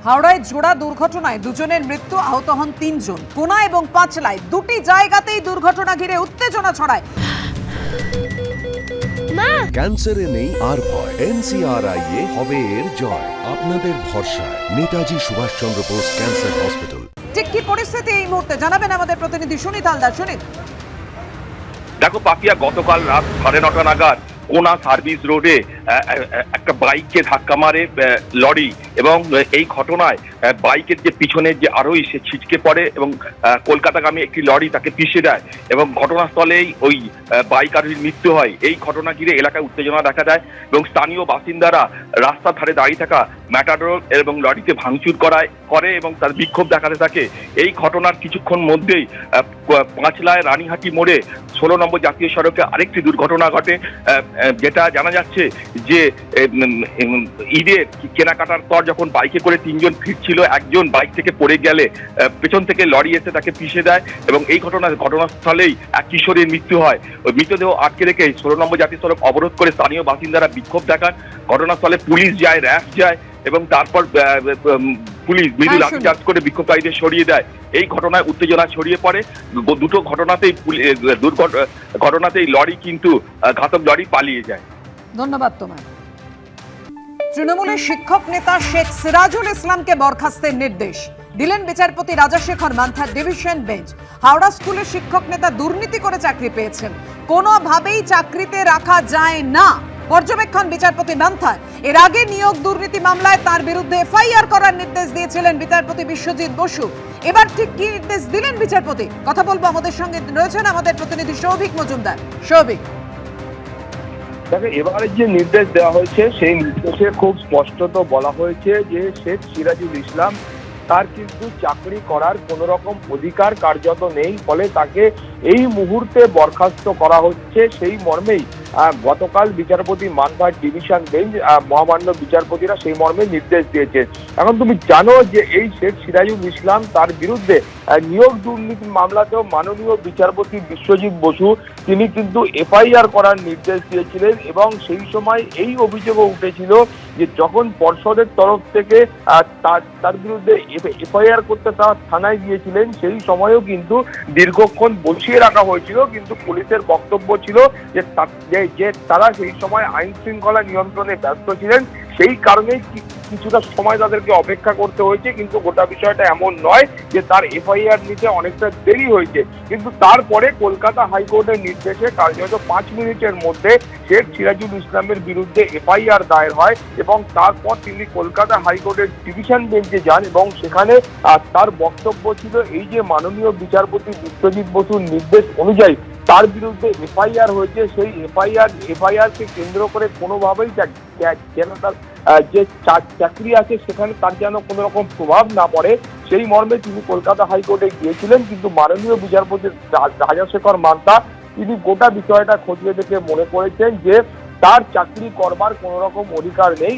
হাওড়ায় জোড়া দুর্ঘটনায় দুজনের মৃত্যু, আহত হন 3 জন। কোনা এবং পাঁচলায় দুটি জায়গাতেই দুর্ঘটনা ঘিরে উত্তেজনা ছড়ায়। ক্যান্সারে নেই আর ভয়, NCRI হবে এর জয়। আপনাদের ভরসা নেতাজি সুভাষচন্দ্র বোস ক্যান্সার হসপিটাল। ঠিক কি পরিস্থিতি এই মুহূর্তে জানাবেন আমাদের প্রতিনিধি সুনীত হালদার। সুনীত, দেখো পাপিয়া, গতকাল রাত 9:30 নাগাদ কোনা সার্ভিস রোডে একটা বাইককে ধাক্কা মারে লরি, এবং এই ঘটনায় বাইকের যে পিছনের যে আরোহী সে ছিটকে পড়ে এবং কলকাতাগামী একটি লরি তাকে পিষে দেয় এবং ঘটনাস্থলেই ওই বাইক আরোহীর মৃত্যু হয়। এই ঘটনা ঘিরে এলাকায় উত্তেজনা দেখা দেয় এবং স্থানীয় বাসিন্দারা রাস্তার ধারে দাঁড়িয়ে থাকা ম্যাটাডোর এবং লরিতে ভাঙচুর করে এবং তার বিক্ষোভ দেখাতে থাকে। এই ঘটনার কিছুক্ষণ মধ্যেই পাঁচলায় রানীহাটি মোড়ে 16 নম্বর জাতীয় সড়কে আরেকটি দুর্ঘটনা ঘটে, যেটা জানা যাচ্ছে যে ঈদের কেনাকাটার পর যখন বাইকে করে 3 জন ফিরছিল, একজন বাইক থেকে পড়ে গেলে পেছন থেকে লরি এসে তাকে পিষে দেয় এবং এই ঘটনাস্থলেই এক কিশোরীর মৃত্যু হয়। ওই মৃতদেহ আটকে রেখে 16 নম্বর জাতীয় সড়ক অবরোধ করে স্থানীয় বাসিন্দারা বিক্ষোভ দেখান। ঘটনাস্থলে পুলিশ যায়, র্যাব যায় এবং তারপর পুলিশ মৃদু লাঠিচার্জ করে বিক্ষোভকারীদের সরিয়ে দেয়। এই ঘটনায় উত্তেজনা ছড়িয়ে পড়ে। দুটো ঘটনাতেই লরি কিন্তু ঘাতক লরি পালিয়ে যায়। ধন্যবাদ তোমায়। তৃণমূলের শিক্ষক নেতা শেখ সিরাজুল ইসলামকে বরখাস্তের নির্দেশ দিলেন বিচারপতি রাজাশেখর মান্থার ডিভিশন বেঞ্চ। হাওড়া স্কুলের শিক্ষক নেতা দুর্নীতি করে চাকরি পেয়েছেন, কোনোভাবেই চাকরিতে রাখা যায় না পর্যবেক্ষণ বিচারপতি মান্থার। এর আগে নিয়োগ দুর্নীতি মামলায় তার বিরুদ্ধে FIR করার নির্দেশ দিয়েছিলেন বিচারপতি বিশ্বজিৎ বসু। এবার ঠিক কি নির্দেশ দিলেন বিচারপতি, কথা বলবো। আমাদের সঙ্গে রয়েছেন আমাদের প্রতিনিধি সৌভিক মজুমদার। সৌভিক, দেখো, এবারে যে নির্দেশ দেওয়া হয়েছে সেই নির্দেশে খুব স্পষ্টত বলা হয়েছে যে শেখ সিরাজুল ইসলাম তার কিন্তু চাকরি করার কোন রকম অধিকার কার্যত নেই, ফলে তাকে এই মুহূর্তে বরখাস্ত করা হচ্ছে। সেই মর্মেই গতকাল বিচারপতি মান্থার ডিভিশন বেঞ্চ মহামান্য বিচারপতিরা সেই মর্মে নির্দেশ দিয়েছে। এখন তুমি জানো যে এই শেখ সিরাজুল ইসলাম তার বিরুদ্ধে নিয়োগ দুর্নীতি মামলাতেও মাননীয় বিচারপতি বিশ্বজিৎ বসু তিনি কিন্তু FIR করার নির্দেশ দিয়েছিলেন এবং সেই সময় এই অভিযোগও উঠেছিল যে যখন পর্ষদের তরফ থেকে তার বিরুদ্ধে FIR করতে তারা থানায় গিয়েছিলেন, সেই সময়ও কিন্তু দীর্ঘক্ষণ বসিয়ে রাখা হয়েছিল। কিন্তু পুলিশের বক্তব্য ছিল যে তারা সেই সময় আইন শৃঙ্খলা নিয়ন্ত্রণে ব্যস্ত ছিলেন, সেই কারণেই কিছুটা সময় তাদেরকে অপেক্ষা করতে হয়েছে। কিন্তু গোটা বিষয়টা এমন নয় যে তার FIR নিতে অনেকটা দেরি হয়েছে। কিন্তু তারপরে কলকাতা হাইকোর্টের নির্দেশে কার্যত 5 মিনিটের মধ্যে শেখ সিরাজুল ইসলামের বিরুদ্ধে FIR দায়ের হয় এবং তারপর তিনি কলকাতা হাইকোর্টের ডিভিশন বেঞ্চে যান এবং সেখানে তার বক্তব্য ছিল এই যে মাননীয় বিচারপতি বিশ্বজিৎ বসুর নির্দেশ অনুযায়ী তার বিরুদ্ধে FIR হয়েছে, সেই FIR কে কেন্দ্র করে কোনোভাবেই যেন তার যে চাকরি আছে সেখানে তার যেন কোনো রকম প্রভাব না পড়ে, সেই মর্মে তিনি কলকাতা হাইকোর্টে গিয়েছিলেন। কিন্তু মাননীয় বিচারপতি রাজাশেখর মান্থা তিনি গোটা বিষয়টা খতিয়ে দেখে মনে করেছেন যে তার চাকরি করবার কোনো রকম অধিকার নেই।